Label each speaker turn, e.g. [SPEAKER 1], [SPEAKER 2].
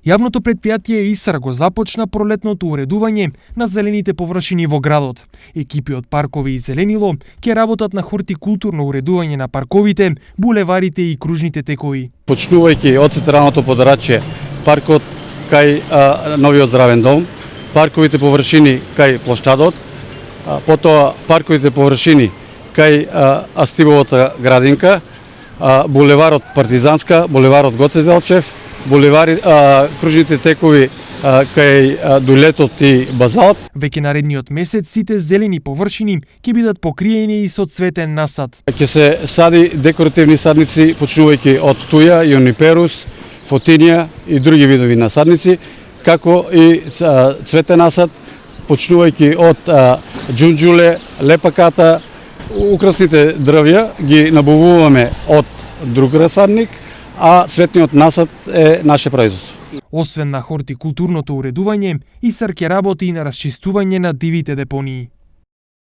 [SPEAKER 1] Јавното предпријатие ИСАР го започна пролетното уредување на зелените површини во градот. Екипи од Паркови и Зеленило ќе работат на хортикултурно уредување на парковите, булеварите и кружните текови.
[SPEAKER 2] Почнувајќи од централното подрачје, паркот кај новиот здравен дом, парковите површини кај плоштадот, потоа парковите површини кај Астибовата градинка, булеварот Партизанска, булеварот Гоце Делчев, булевари, кружните текови кај Дулетот и Базалот.
[SPEAKER 1] Веќе наредниот месец сите зелени површини ќе бидат покриени и со цветен насад.
[SPEAKER 2] Ќе се сади декоративни садници, почнувајќи од туја, јуниперус, фотинија и други видови насадници, како и цветен насад, почнувајќи од џунџуле, лепаката. Украсните дрвја ги набавуваме од друг расадник, а цветниот насад е наше производство.
[SPEAKER 1] Освен на хортикултурното уредување, ИСАР ќе работи и на расчистување на дивите депонии.